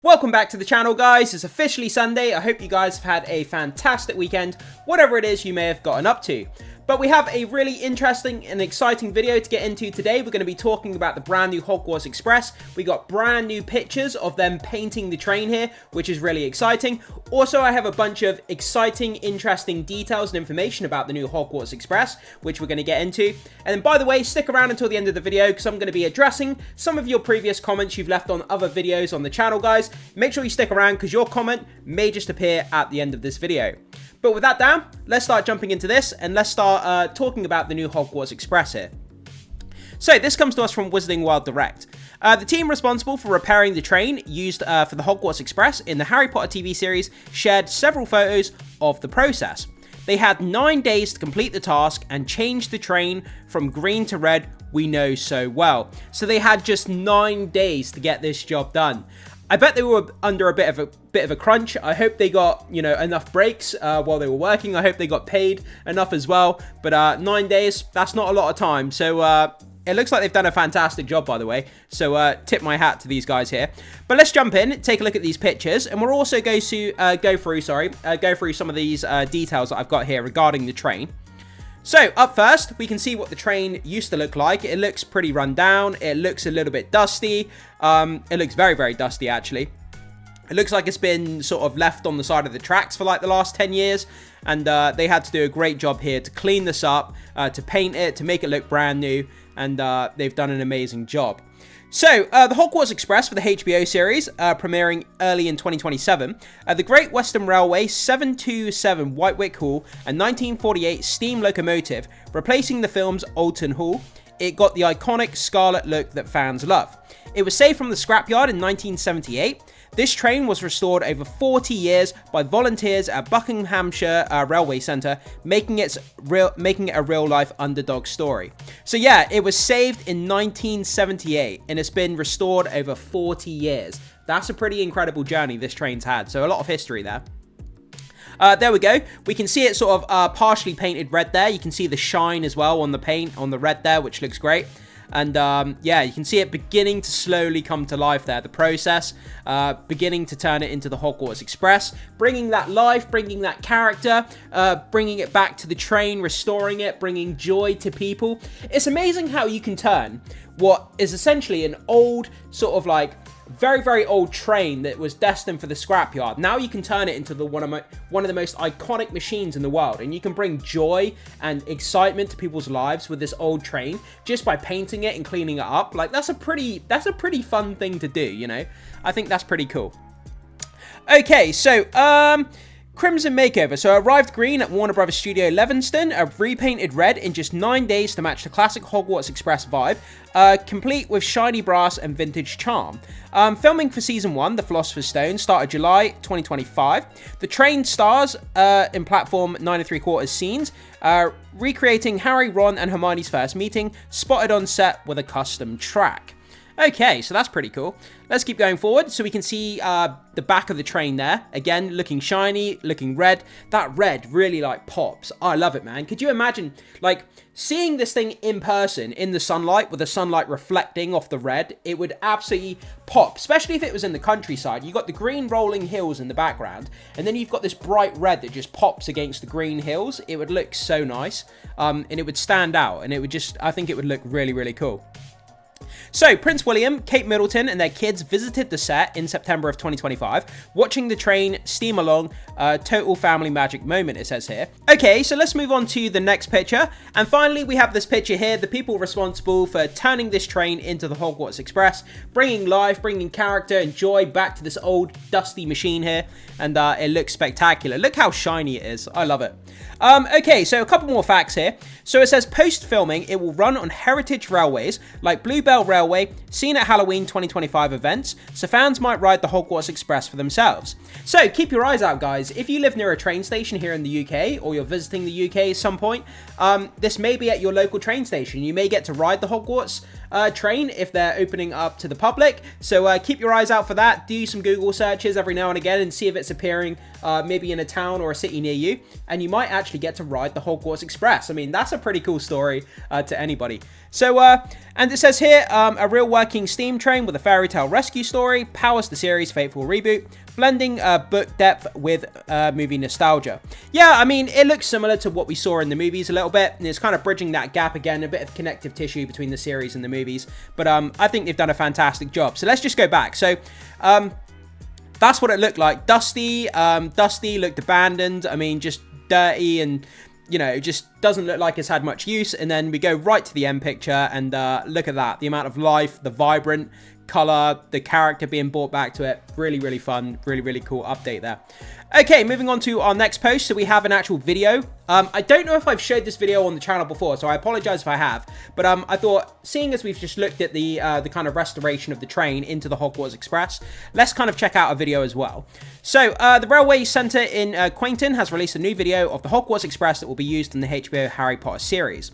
Welcome back to the channel, guys. It's officially Sunday. I hope you guys have had a fantastic weekend, whatever it is you may have gotten up to. But we have a really interesting and exciting video to get into today. We're going to be talking about the brand new Hogwarts Express. We got brand new pictures of them painting the train here, which is really exciting. Also, I have a bunch of exciting, interesting details and information about the new Hogwarts Express, which we're going to get into. And then, by the way, stick around until the end of the video because I'm going to be addressing some of your previous comments you've left on other videos on the channel, guys. Make sure you stick around because your comment may just appear at the end of this video. But with that down, let's start jumping into this and let's start talking about the new Hogwarts Express here. So this comes to us from Wizarding World Direct. The team responsible for repairing the train used for the Hogwarts Express in the Harry Potter TV series shared several photos of the process. They had 9 days to complete the task and change the train from green to red we know so well. So they had just 9 days to get this job done. I bet they were under a bit of a crunch. I hope they got, enough breaks while they were working. I hope they got paid enough as well. But 9 days, that's not a lot of time. So it looks like they've done a fantastic job, by the way. So tip my hat to these guys here. But let's jump in, take a look at these pictures, and we'll also go through some of these details that I've got here regarding the train. So, up first, we can see what the train used to look like. It looks pretty run down. It looks a little bit dusty. It looks very, very dusty, actually. It looks like it's been sort of left on the side of the tracks for like the last 10 years. And they had to do a great job here to clean this up, to paint it, to make it look brand new. And they've done an amazing job. So, the Hogwarts Express for the HBO series, premiering early in 2027. The Great Western Railway 727 Whitewick Hall, a 1948 steam locomotive, replacing the film's Alton Hall. It got the iconic scarlet look that fans love. It was saved from the scrapyard in 1978. This train was restored over 40 years by volunteers at Buckinghamshire Railway Centre, making it a real-life underdog story. So yeah, it was saved in 1978 and it's been restored over 40 years. That's a pretty incredible journey this train's had, so a lot of history there. There we go. We can see it sort of partially painted red there. You can see the shine as well on the paint, on the red there, which looks great. And yeah, you can see it beginning to slowly come to life there. The process, beginning to turn it into the Hogwarts Express, bringing that life, bringing that character, bringing it back to the train, restoring it, bringing joy to people. It's amazing how you can turn what is essentially an old sort of like very, very old train that was destined for the scrapyard. Now you can turn it into one of the most iconic machines in the world, and you can bring joy and excitement to people's lives with this old train just by painting it and cleaning it up. Like that's a pretty fun thing to do, you know. I think that's pretty cool. Okay, so Crimson Makeover. So arrived green at Warner Brothers Studio Leavenworth, repainted red in just 9 days to match the classic Hogwarts Express vibe, complete with shiny brass and vintage charm. Filming for Season 1, The Philosopher's Stone, started July 2025. The train stars in platform 9 3/4 scenes, recreating Harry, Ron and Hermione's first meeting, spotted on set with a custom track. Okay, so that's pretty cool. Let's keep going forward. So we can see the back of the train there. Again, looking shiny, looking red. That red really like pops. I love it, man. Could you imagine like seeing this thing in person in the sunlight with the sunlight reflecting off the red? It would absolutely pop, especially if it was in the countryside. You've got the green rolling hills in the background, and then you've got this bright red that just pops against the green hills. It would look so nice, and it would stand out, and it would just, I think it would look really, really cool. So, Prince William, Kate Middleton and their kids visited the set in September of 2025, watching the train steam along, total family magic moment, it says here. Okay, so let's move on to the next picture. And finally, we have this picture here, the people responsible for turning this train into the Hogwarts Express, bringing life, bringing character and joy back to this old dusty machine here. And it looks spectacular. Look how shiny it is. I love it. Okay, so a couple more facts here. So it says post-filming, it will run on heritage railways like Bluebell Railway, seen at Halloween 2025 events, so fans might ride the Hogwarts Express for themselves. So keep your eyes out, guys. If you live near a train station here in the UK, or you're visiting the UK at some point, this may be at your local train station. You may get to ride the Hogwarts train if they're opening up to the public. So keep your eyes out for that. Do some Google searches every now and again and see if it's appearing maybe in a town or a city near you. And you might actually get to ride the Hogwarts Express. I mean, that's a pretty cool story to anybody. So, and it says here, a real working steam train with a fairy tale rescue story powers the series' fateful reboot, blending book depth with movie nostalgia. Yeah, I mean, it looks similar to what we saw in the movies a little bit, and it's kind of bridging that gap again, a bit of connective tissue between the series and the movies, but I think they've done a fantastic job. So let's just go back. So, that's what it looked like. Dusty looked abandoned. I mean, just dirty and, you know, it just doesn't look like it's had much use. And then we go right to the end picture and look at that. The amount of life, the vibrant color, the character being brought back to it. Really, really fun. Really, really cool update there. Okay, moving on to our next post. So we have an actual video. I don't know if I've showed this video on the channel before, so I apologize if I have. But I thought, seeing as we've just looked at the kind of restoration of the train into the Hogwarts Express, let's kind of check out a video as well. So the Railway Centre in Quainton has released a new video of the Hogwarts Express that will be used in the HBO Harry Potter series.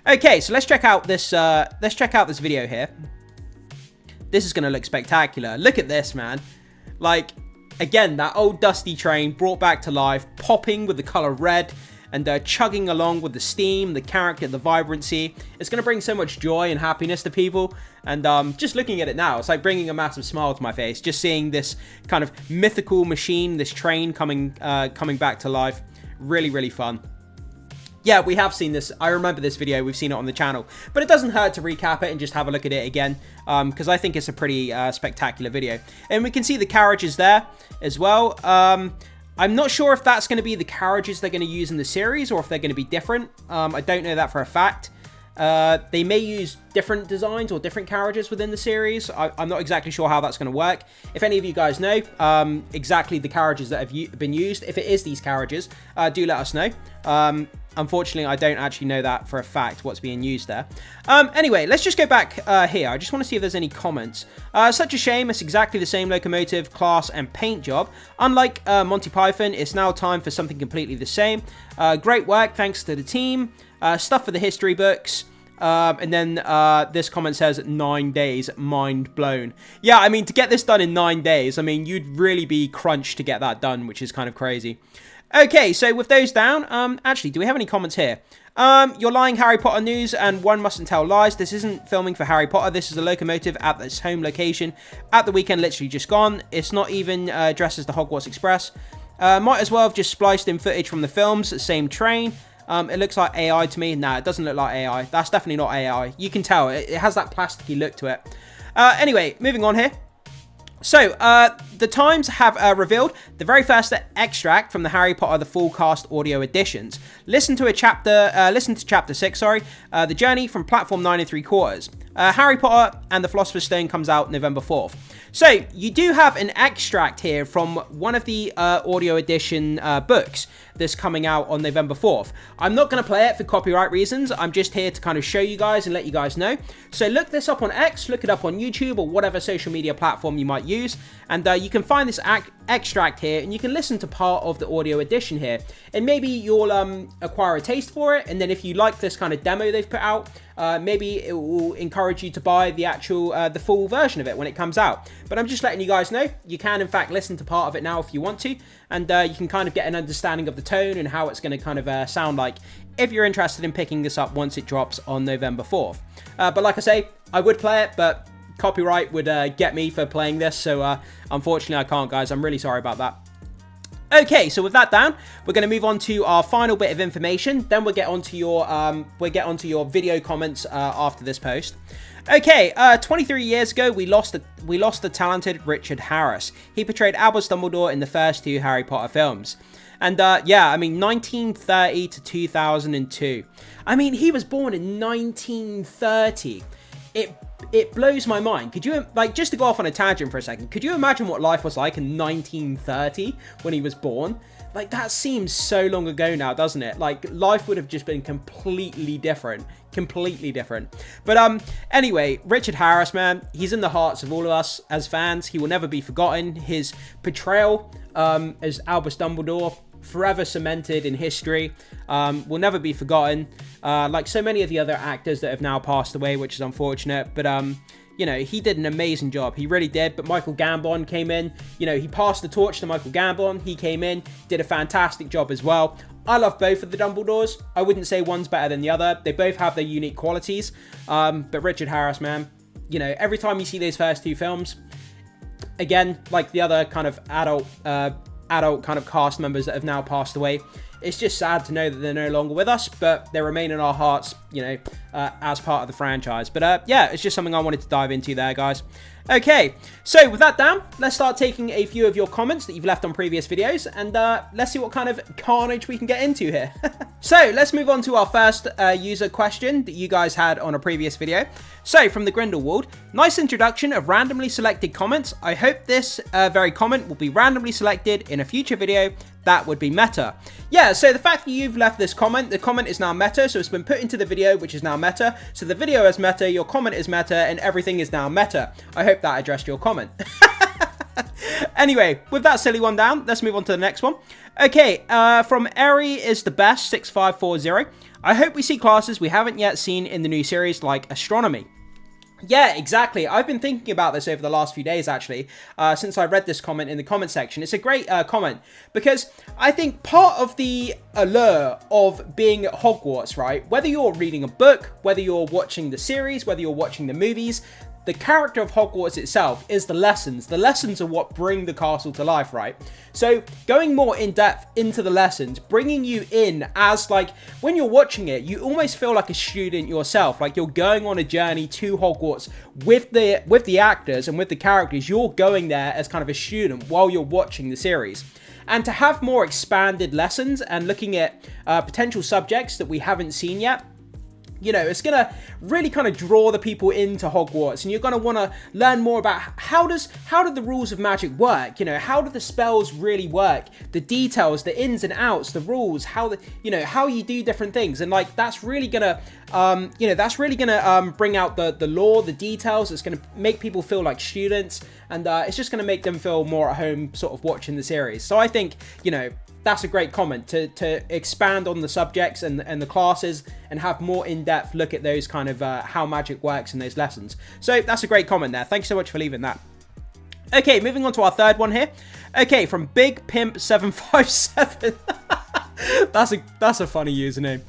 Okay, so let's check out this. Let's check out this video here. This is going to look spectacular. Look at this, man. Like, again, that old dusty train brought back to life, popping with the color red and chugging along with the steam, the character, the vibrancy. It's going to bring so much joy and happiness to people. And just looking at it now, it's like bringing a massive smile to my face. Just seeing this kind of mythical machine, this train coming back to life. Really, really fun. Yeah, we have seen this. I remember this video. We've seen it on the channel. But it doesn't hurt to recap it and just have a look at it again, because I think it's a pretty spectacular video. And we can see the carriages there as well. I'm not sure if that's going to be the carriages they're going to use in the series or if they're going to be different. I don't know that for a fact. They may use different designs or different carriages within the series. I'm not exactly sure how that's going to work. If any of you guys know exactly the carriages that have been used, if it is these carriages, do let us know. Unfortunately, I don't actually know that for a fact, what's being used there. Anyway, let's just go back here. I just want to see if there's any comments. Such a shame, it's exactly the same locomotive, class, and paint job. Unlike Monty Python, it's now time for something completely the same. Great work, thanks to the team. Stuff for the history books. And then this comment says 9 days, mind blown. Yeah, I mean, to get this done in 9 days, I mean, you'd really be crunched to get that done, which is kind of crazy. Okay, so with those down, actually, do we have any comments here? You're lying, Harry Potter news, and one mustn't tell lies. This isn't filming for Harry Potter. This is a locomotive at its home location at the weekend, literally just gone. It's not even dressed as the Hogwarts Express. Might as well have just spliced in footage from the films, same train. It looks like AI to me. Nah, it doesn't look like AI. That's definitely not AI. You can tell. It has that plasticky look to it. Anyway, moving on here. So, the Times have revealed the very first extract from the Harry Potter The Full Cast audio editions. Listen to chapter 6, The Journey from Platform 9 3/4. Harry Potter and the Philosopher's Stone comes out November 4th. So, you do have an extract here from one of the audio edition books that's coming out on November 4th. I'm not going to play it for copyright reasons. I'm just here to kind of show you guys and let you guys know. So, look this up on X, look it up on YouTube or whatever social media platform you might use. And you can find this extract here and you can listen to part of the audio edition here. And maybe you'll acquire a taste for it. And then if you like this kind of demo they've put out, maybe it will encourage you to buy the actual, the full version of it when it comes out. But I'm just letting you guys know, you can in fact listen to part of it now if you want to. And you can kind of get an understanding of the tone and how it's going to kind of sound like if you're interested in picking this up once it drops on November 4th. But like I say, I would play it, but copyright would get me for playing this. So unfortunately I can't, guys. I'm really sorry about that. Okay, so with that down, we're going to move on to our final bit of information. Then we'll get onto your video comments after this post. Okay, 23 years ago, we lost the talented Richard Harris. He portrayed Albus Dumbledore in the first 2 Harry Potter films. And yeah, I mean, 1930 to 2002. I mean, he was born in 1930. It blows my mind. Could you, like, just to go off on a tangent for a second, could you imagine what life was like in 1930 when he was born? Like, that seems so long ago now, doesn't it? Like, life would have just been completely different. Completely different. But anyway, Richard Harris, man, he's in the hearts of all of us as fans. He will never be forgotten. His portrayal as Albus Dumbledore, forever cemented in history, will never be forgotten, like so many of the other actors that have now passed away, which is unfortunate, but you know, he did an amazing job. He really did. But Michael Gambon came in. You know, he passed the torch to Michael Gambon. He came in, did a fantastic job as well. I love both of the Dumbledores. I wouldn't say one's better than the other. They both have their unique qualities. But Richard Harris, man, you know, every time you see these first two films, again, like the other kind of adult kind of cast members that have now passed away, it's just sad to know that they're no longer with us, but they remain in our hearts, you know, as part of the franchise. But yeah, it's just something I wanted to dive into there, guys. Okay, so with that down, let's start taking a few of your comments that you've left on previous videos, and let's see what kind of carnage we can get into here. So let's move on to our first user question that you guys had on a previous video. So from the Grindelwald, nice introduction of randomly selected comments. I hope this very comment will be randomly selected in a future video. That would be meta. Yeah, so the fact that you've left this comment, the comment is now meta, so it's been put into the video, which is now meta. So the video is meta, your comment is meta, and everything is now meta. I hope that addressed your comment. Anyway, with that silly one down, let's move on to the next one. Okay, from Airy is the best 6540. I hope we see classes we haven't yet seen in the new series, like astronomy. Yeah, exactly. I've been thinking about this over the last few days, actually, since I read this comment in the comment section. It's a great comment, because I think part of the allure of being at Hogwarts, right, whether you're reading a book, whether you're watching the series, whether you're watching the movies, the character of Hogwarts itself is the lessons. The lessons are what bring the castle to life, right? So going more in depth into the lessons, bringing you in as, like, when you're watching it, you almost feel like a student yourself, like you're going on a journey to Hogwarts with the actors and with the characters. You're going there as kind of a student while you're watching the series. And to have more expanded lessons and looking at potential subjects that we haven't seen yet, you know, it's going to really kind of draw the people into Hogwarts, and you're going to want to learn more about how do the rules of magic work? You know, how do the spells really work? The details, the ins and outs, the rules, how you do different things. And like, that's really going to, bring out the lore, the details. It's going to make people feel like students, and it's just going to make them feel more at home sort of watching the series. So I think, you know, that's a great comment to expand on the subjects and the classes and have more in-depth look at those kind of how magic works in those lessons. So that's a great comment there. Thanks so much for leaving that. Okay, moving on to our third one here. Okay, from Big Pimp 757. That's a funny username.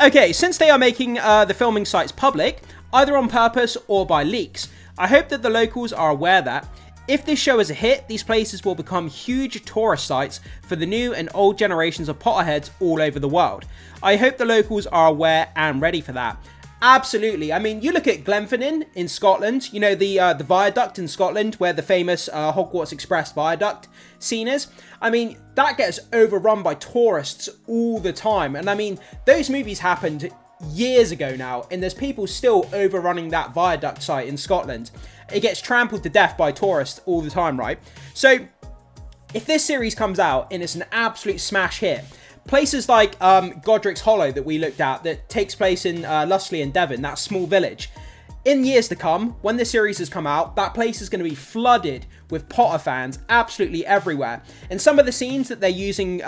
Okay, since they are making the filming sites public, either on purpose or by leaks, I hope that the locals are aware that if this show is a hit, these places will become huge tourist sites for the new and old generations of Potterheads all over the world. I hope the locals are aware and ready for that. Absolutely. I mean, you look at Glenfinnan in Scotland, you know, the viaduct in Scotland where the famous Hogwarts Express viaduct scene is. I mean, that gets overrun by tourists all the time. And I mean, those movies happened years ago now, and there's people still overrunning that viaduct site in Scotland. It gets trampled to death by tourists all the time, right? So if this series comes out and it's an absolute smash hit, places like Godric's Hollow that we looked at, that takes place in Lussley in Devon, that small village, in years to come, when the series has come out, that place is going to be flooded with Potter fans absolutely everywhere. And some of the scenes that they're using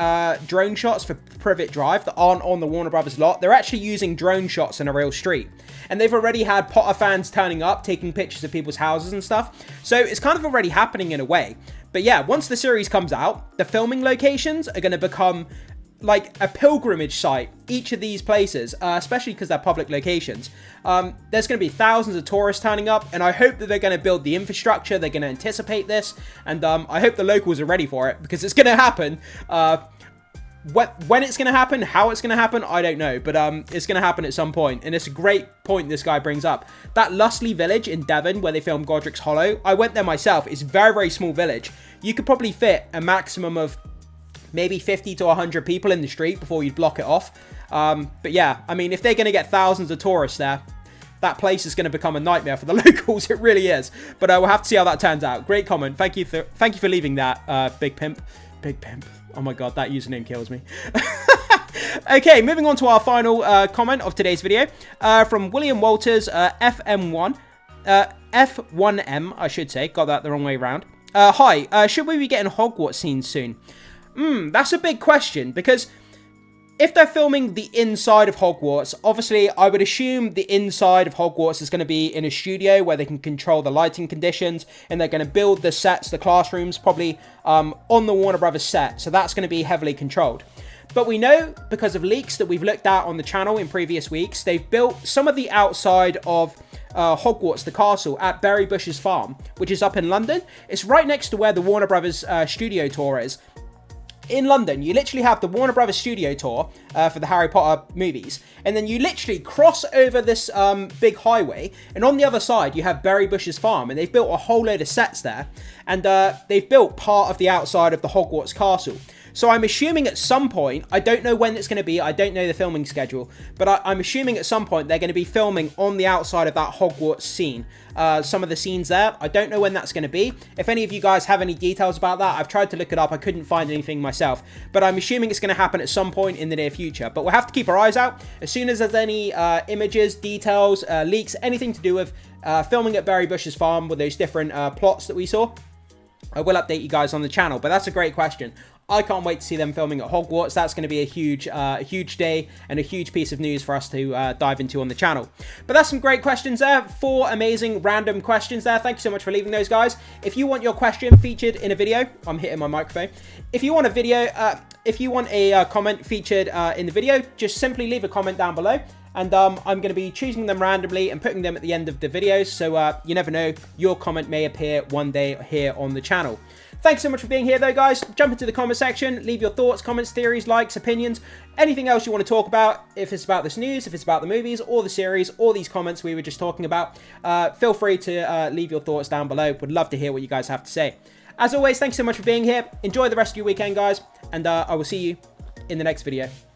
drone shots for Privet Drive that aren't on the Warner Brothers lot, they're actually using drone shots in a real street. And they've already had Potter fans turning up, taking pictures of people's houses and stuff. So it's kind of already happening in a way. But yeah, once the series comes out, the filming locations are going to become like a pilgrimage site, each of these places, especially because they're public locations. There's going to be thousands of tourists turning up, and I hope that they're going to build the infrastructure, they're going to anticipate this, and I hope the locals are ready for it, because it's going to happen. When it's going to happen, how it's going to happen, I don't know, but it's going to happen at some point, and it's a great point this guy brings up. That Lussley village in Devon, where they filmed Godric's Hollow, I went there myself. It's a very, very small village. You could probably fit a maximum of maybe 50 to 100 people in the street before you'd block it off. But yeah, I mean, if they're going to get thousands of tourists there, that place is going to become a nightmare for the locals. It really is. But we'll have to see how that turns out. Great comment. Thank you for leaving that, Big Pimp. Big Pimp. Oh my god, that username kills me. Okay, moving on to our final comment of today's video. From William Walters, FM1. F1M, I should say. Got that the wrong way around. Hi, should we be getting Hogwarts scenes soon? That's a big question, because if they're filming the inside of Hogwarts, obviously I would assume the inside of Hogwarts is going to be in a studio where they can control the lighting conditions, and they're going to build the sets, the classrooms, probably on the Warner Brothers set. So that's going to be heavily controlled. But we know, because of leaks that we've looked at on the channel in previous weeks, they've built some of the outside of Hogwarts, the castle, at Berry Bush's farm, which is up in London. It's right next to where the Warner Brothers studio tour is. In London, you literally have the Warner Brothers studio tour for the Harry Potter movies, and then you literally cross over this big highway, and on the other side you have Berry Bush's farm, and they've built a whole load of sets there, and they've built part of the outside of the Hogwarts castle. So I'm assuming at some point, I don't know when it's going to be, I don't know the filming schedule, but I'm assuming at some point they're going to be filming on the outside of that Hogwarts scene. Some of the scenes there, I don't know when that's going to be. If any of you guys have any details about that, I've tried to look it up, I couldn't find anything myself. But I'm assuming it's going to happen at some point in the near future. But we'll have to keep our eyes out. As soon as there's any images, details, leaks, anything to do with filming at Berry Bush's farm with those different plots that we saw, I will update you guys on the channel. But that's a great question. I can't wait to see them filming at Hogwarts. That's going to be a huge day and a huge piece of news for us to dive into on the channel. But that's some great questions there. 4 amazing random questions there. Thank you so much for leaving those, guys. If you want your question featured in a video, I'm hitting my microphone. If you want a video, if you want a comment featured in the video, just simply leave a comment down below. And I'm going to be choosing them randomly and putting them at the end of the videos. So you never know, your comment may appear one day here on the channel. Thanks so much for being here, though, guys. Jump into the comment section. Leave your thoughts, comments, theories, likes, opinions, anything else you want to talk about. If it's about this news, if it's about the movies or the series or these comments we were just talking about, feel free to leave your thoughts down below. Would love to hear what you guys have to say. As always, thanks so much for being here. Enjoy the rest of your weekend, guys. And I will see you in the next video.